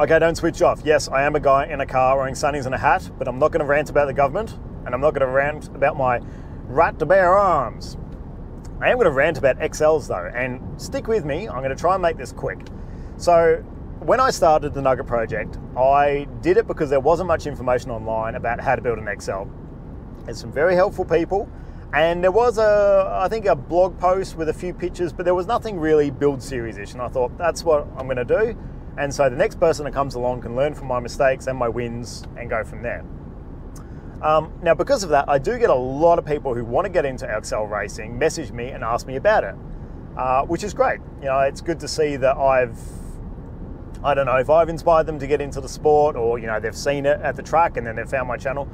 Okay, don't switch off. Yes, I am a guy in a car wearing sunnies and a hat, but I'm not going to rant about the government, and I'm not going to rant about my right to bear arms. I am going to rant about XLs though, and stick with me, I'm going to try and make this quick. So, when I started the Nugget project, I did it because there wasn't much information online about how to build an XL. There's some very helpful people, and there was I think a blog post with a few pictures, but there was nothing really build series-ish, and I thought that's what I'm going to do. And so the next person that comes along can learn from my mistakes and my wins and go from there. Now, because of that, I do get a lot of people who want to get into XL racing message me and ask me about it, which is great. You know, it's good to see that I don't know if I've inspired them to get into the sport, or, you know, they've seen it at the track and then they've found my channel,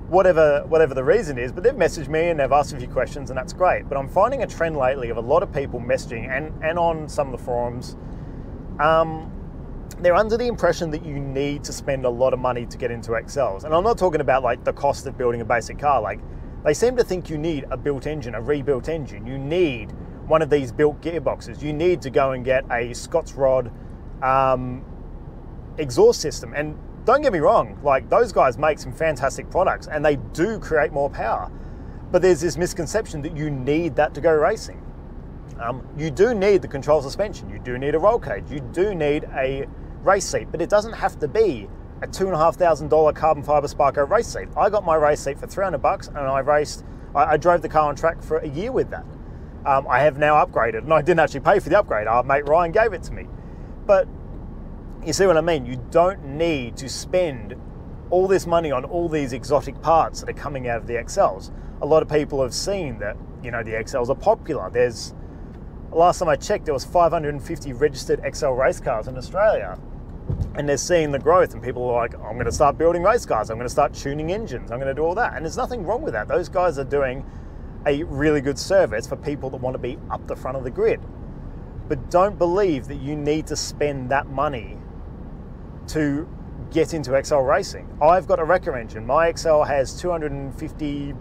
whatever the reason is, but they've messaged me and they've asked a few questions, and that's great. But I'm finding a trend lately of a lot of people messaging and on some of the forums, they're under the impression that you need to spend a lot of money to get into XLs. And I'm not talking about like the cost of building a basic car. Like, they seem to think you need a built engine, a rebuilt engine. You need one of these built gearboxes. You need to go and get a Scott's Rod exhaust system. And don't get me wrong, like, those guys make some fantastic products and they do create more power. But there's this misconception that you need that to go racing. You do need the control suspension. You do need a roll cage. You do need a race seat, but it doesn't have to be a $2,500 carbon fiber Sparko race seat. I got my race seat for $300 and I drove the car on track for a year with that. I have now upgraded, and I didn't actually pay for the upgrade. Our mate Ryan gave it to me. But you see what I mean? You don't need to spend all this money on all these exotic parts that are coming out of the XLs. A lot of people have seen that, you know, the XLs are popular. Last time I checked, there was 550 registered XL race cars in Australia. And they're seeing the growth, and people are like, I'm going to start building race cars, I'm going to start tuning engines, I'm going to do all that. And there's nothing wrong with that. Those guys are doing a really good service for people that want to be up the front of the grid. But don't believe that you need to spend that money to get into XL racing. I've got a wrecker engine. My XL has 250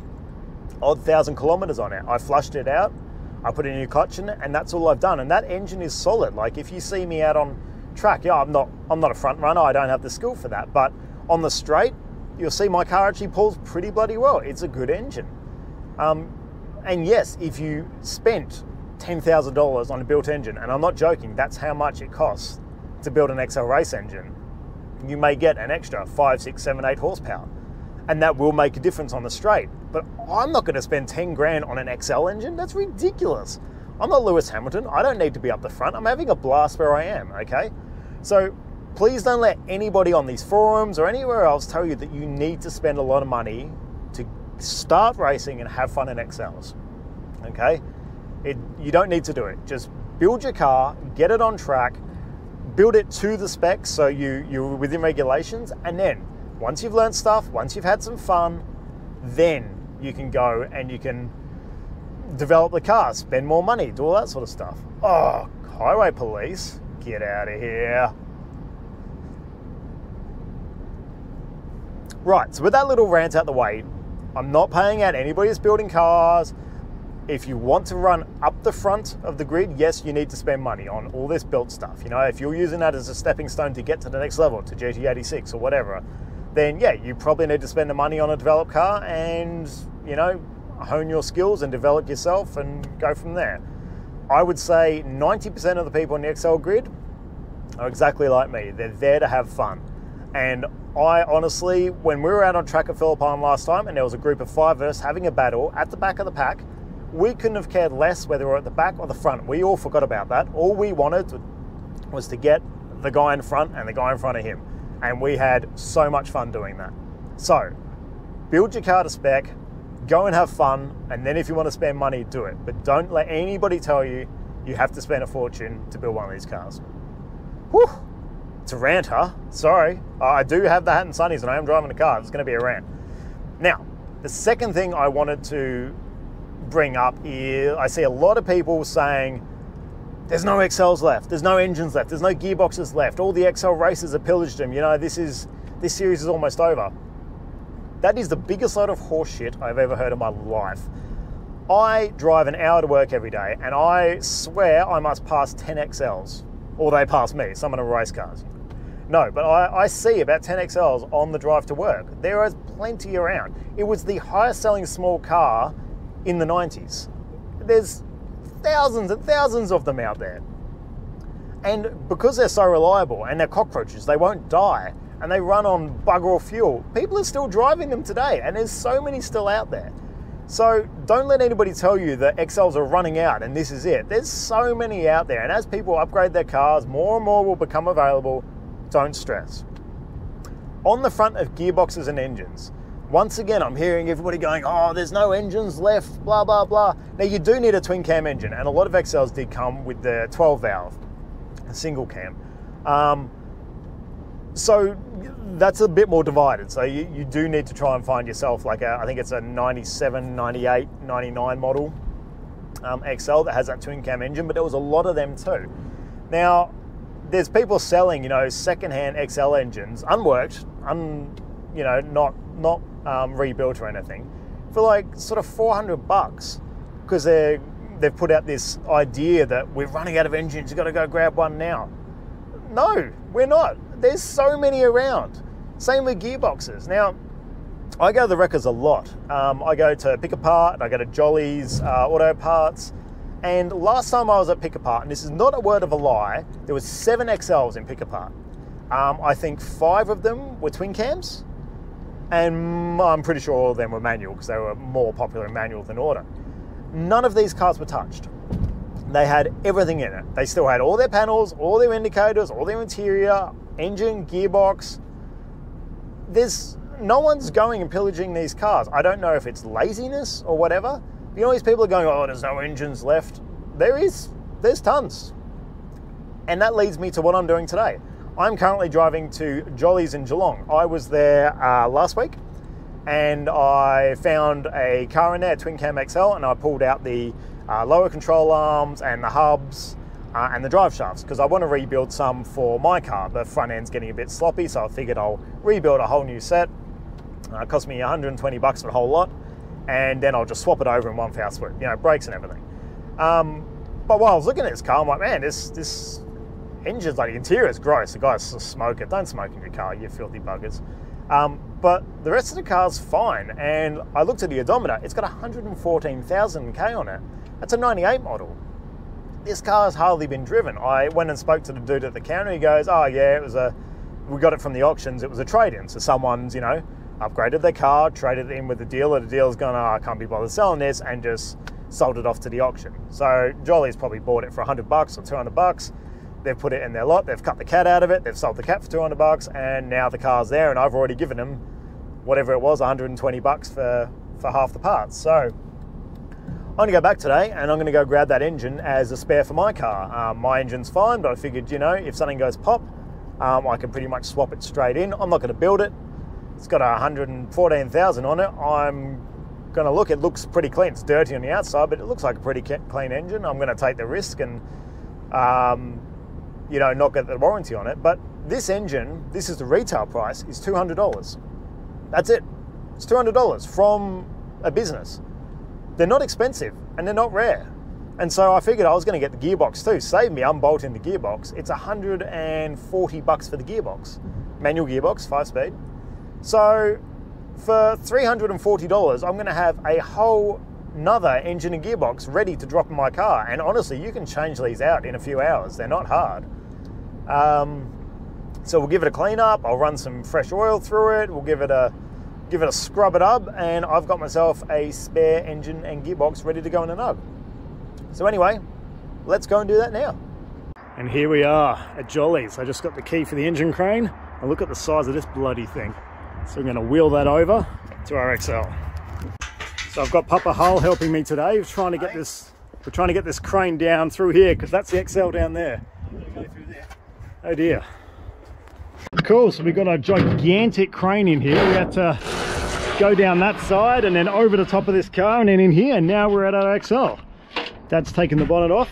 odd thousand kilometers on it. I flushed it out, I put a new clutch in it, and that's all I've done. And that engine is solid. Like, if you see me out on track, yeah, I'm not a front runner, I don't have the skill for that, but on the straight, you'll see my car actually pulls pretty bloody well. It's a good engine. And yes, if you spent $10,000 on a built engine, and I'm not joking, that's how much it costs to build an XL race engine, you may get an extra 5, 6, 7, 8 horsepower. And that will make a difference on the straight. But I'm not going to spend 10 grand on an XL engine. That's ridiculous. I'm not Lewis Hamilton. I don't need to be up the front. I'm having a blast where I am, okay? So please don't let anybody on these forums or anywhere else tell you that you need to spend a lot of money to start racing and have fun in XLs, okay? You don't need to do it. Just build your car, get it on track, build it to the specs so you're within regulations, and then once you've learned stuff, once you've had some fun, then you can go and you can develop the car, spend more money, do all that sort of stuff. Oh, highway police, get out of here. Right, so with that little rant out the way, I'm not paying out anybody who's building cars. If you want to run up the front of the grid, yes, you need to spend money on all this built stuff. You know, if you're using that as a stepping stone to get to the next level, to GT86 or whatever, then yeah, you probably need to spend the money on a developed car and, you know, hone your skills and develop yourself and go from there. I would say 90% of the people on the XL grid are exactly like me. They're there to have fun. And I honestly, when we were out on track at Philippine last time and there was a group of 5 of us having a battle at the back of the pack, we couldn't have cared less whether we were at the back or the front. We all forgot about that. All we wanted was to get the guy in front and the guy in front of him. And we had so much fun doing that. So, build your car to spec, go and have fun, and then if you want to spend money, do it. But don't let anybody tell you you have to spend a fortune to build one of these cars. Whew! It's a rant, huh? Sorry. I do have the hat and sunnies and I am driving a car. It's going to be a rant. Now, the second thing I wanted to bring up is I see a lot of people saying there's no XLs left, there's no engines left, there's no gearboxes left, all the XL racers have pillaged them, you know, this series is almost over. That is the biggest load of horse shit I've ever heard in my life. I drive an hour to work every day and I swear I must pass 10 XLs, or they pass me, some of them are race cars. No, but I see about 10 XLs on the drive to work. There is plenty around. It was the highest selling small car in the 90s. There's thousands and thousands of them out there. And because they're so reliable and they're cockroaches, they won't die, and they run on bugger all fuel, people are still driving them today, and there's so many still out there. So don't let anybody tell you that XLs are running out and this is it. There's so many out there, and as people upgrade their cars, more and more will become available. Don't stress. On the front of gearboxes and engines, once again, I'm hearing everybody going, oh, there's no engines left, blah, blah, blah. Now, you do need a twin cam engine, and a lot of XLs did come with the 12 valve, a single cam. So that's a bit more divided. So you do need to try and find yourself like I think it's a 97, 98, 99 model XL that has that twin cam engine, but there was a lot of them too. Now, there's people selling, secondhand XL engines, unworked, not rebuilt or anything, for like sort of $400 because they've put out this idea that we're running out of engines, you've got to go grab one now. No, we're not. There's so many around. Same with gearboxes. Now, I go to the wreckers a lot. I go to Pick Apart, I go to Jolly's Auto Parts, and last time I was at Pick Apart, and this is not a word of a lie, there was 7 XLs in Pick Apart. I think 5 of them were twin cams, and I'm pretty sure all of them were manual because they were more popular in manual than auto. None of these cars were touched. They had everything in it. They still had all their panels, all their indicators, all their interior, engine, gearbox. No one's going and pillaging these cars. I don't know if it's laziness or whatever. These people are going, oh, there's no engines left. There's tons. And that leads me to what I'm doing today. I'm currently driving to Jolly's in Geelong. I was there last week, and I found a car in there, a twin cam XL, and I pulled out the lower control arms and the hubs and the drive shafts because I want to rebuild some for my car. The front end's getting a bit sloppy, so I figured I'll rebuild a whole new set. It cost me $120 for the whole lot, and then I'll just swap it over in one foul swoop, brakes and everything. But while I was looking at this car, I'm like, man, this engine's like, the interior is gross. The guy's a smoker. Don't smoke in your car, you filthy buggers. But the rest of the car's fine, and I looked at the odometer. It's got 114,000 K on it. That's a 98 model. This car's hardly been driven. I went and spoke to the dude at the counter. He goes, oh yeah, we got it from the auctions. It was a trade-in. So someone's, upgraded their car, traded it in with the dealer. The dealer's gone, oh, I can't be bothered selling this, and just sold it off to the auction. So Jolly's probably bought it for $100 or $200. They've put it in their lot. They've cut the cat out of it. They've sold the cat for $200, and now the car's there, and I've already given them whatever it was, $120 for half the parts. So I'm going to go back today, and I'm going to go grab that engine as a spare for my car. My engine's fine, but I figured, if something goes pop, I can pretty much swap it straight in. I'm not going to build it. It's got 114,000 on it. I'm going to look. It looks pretty clean. It's dirty on the outside, but it looks like a pretty clean engine. I'm going to take the risk and, not get the warranty on it. But this engine, this is the retail price, is $200. That's it. It's $200 from a business. They're not expensive and they're not rare. And so I figured I was going to get the gearbox too. Save me unbolting the gearbox. It's $140 for the gearbox. Manual gearbox, 5-speed. So for $340, I'm going to have a whole nother engine and gearbox ready to drop in my car. And honestly, you can change these out in a few hours. They're not hard. So we'll give it a clean up. I'll run some fresh oil through it. We'll give it a scrub it up, and I've got myself a spare engine and gearbox ready to go in a nug. So anyway, let's go and do that now. And here we are at Jolly's. I just got the key for the engine crane, and look at the size of this bloody thing. So I'm going to wheel that over to our XL. So I've got Papa Hull helping me today. We're trying to get this crane down through here because that's the XL down there. Oh dear. Cool, so we've got a gigantic crane in here. We had to go down that side and then over the top of this car and then in here, and now we're at our XL. Dad's taken the bonnet off.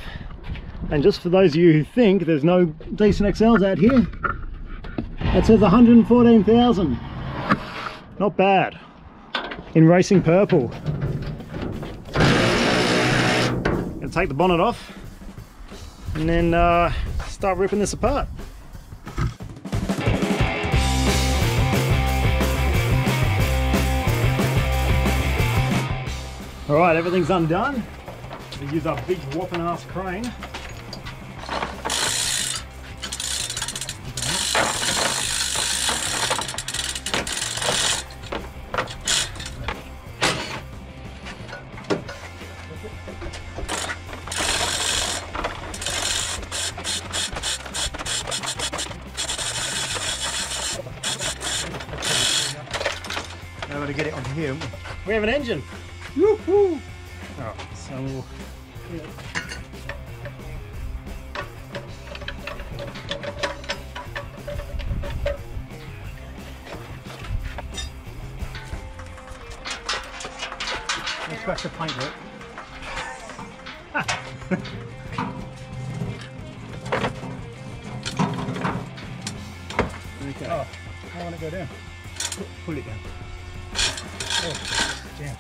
And just for those of you who think there's no decent XLs out here, it says 114,000. Not bad. In racing purple. Gonna take the bonnet off and then start ripping this apart. All right, everything's undone. We use our big whopping ass crane. Now to get it onto here. We have an engine. Woohoo! Alright, so we'll scratch the paint work. Okay. Oh, I want to go down. Pull it down. Oh, damn.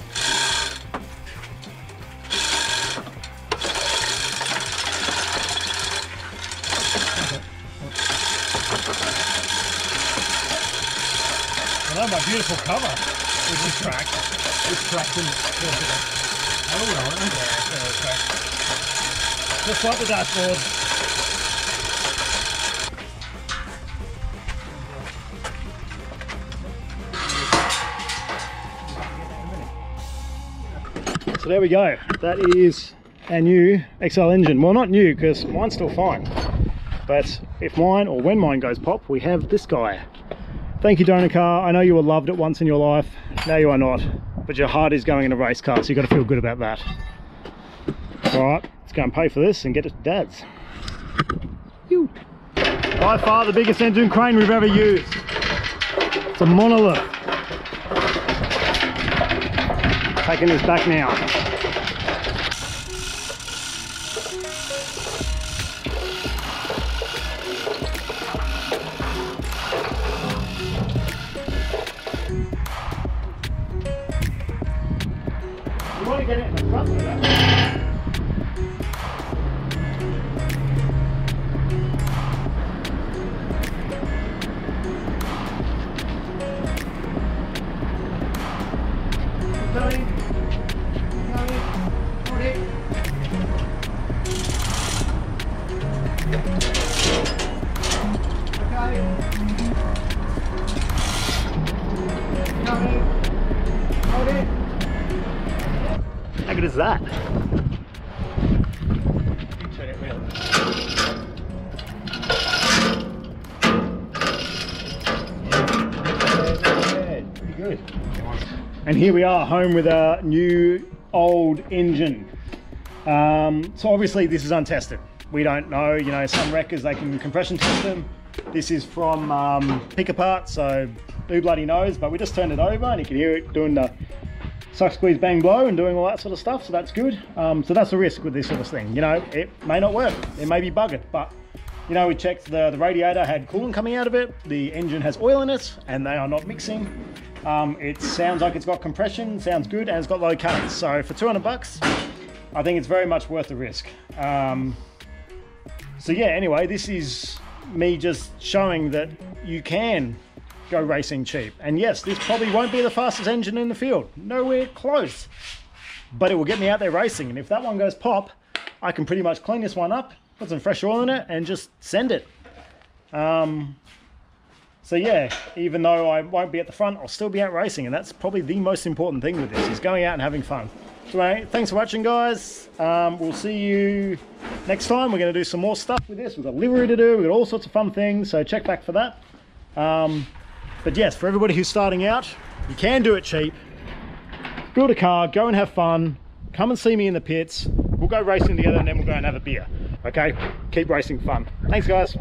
Well, my beautiful cover, which is cracked. It's cracked in the oh no, it's cracked. Just like the dashboard. So there we go. That is our new XL engine. Well, not new because mine's still fine. But if mine or when mine goes pop, we have this guy. Thank you, donor car. I know you were loved at once in your life. Now you are not. But your heart is going in a race car, so you've got to feel good about that. Alright, let's go and pay for this and get it to Dad's. Ew. By far the biggest engine crane we've ever used. It's a monolith. Taking this back now. You want to get it in the front of that. How good is that? Pretty good. And here we are, home with our new old engine. So obviously this is untested. We don't know, you know, some wreckers, they can compression test them. This is from pick apart, so who bloody knows, but we just turned it over and you can hear it doing the suck, squeeze, bang, blow and doing all that sort of stuff, so that's good. So that's the risk with this sort of thing. You know, it may not work, it may be buggered, but you know, we checked the radiator had coolant coming out of it, the engine has oil in it, and they are not mixing. It sounds like it's got compression, sounds good, and it's got low currents. So for 200 bucks, I think it's very much worth the risk. So yeah, anyway, this is me just showing that you can go racing cheap. And yes, this probably won't be the fastest engine in the field, nowhere close, but it will get me out there racing. And if that one goes pop, I can pretty much clean this one up, put some fresh oil in it and just send it. So yeah, even though I won't be at the front, I'll still be out racing, and that's probably the most important thing with this, is going out and having fun. So anyway, thanks for watching, guys. We'll see you next time. We're going to do some more stuff with this. We've got livery to do, we've got all sorts of fun things, so check back for that. But yes, for everybody who's starting out, you can do it cheap. Build a car, go and have fun, come and see me in the pits. We'll go racing together and then we'll go and have a beer. Okay, keep racing fun. Thanks, guys.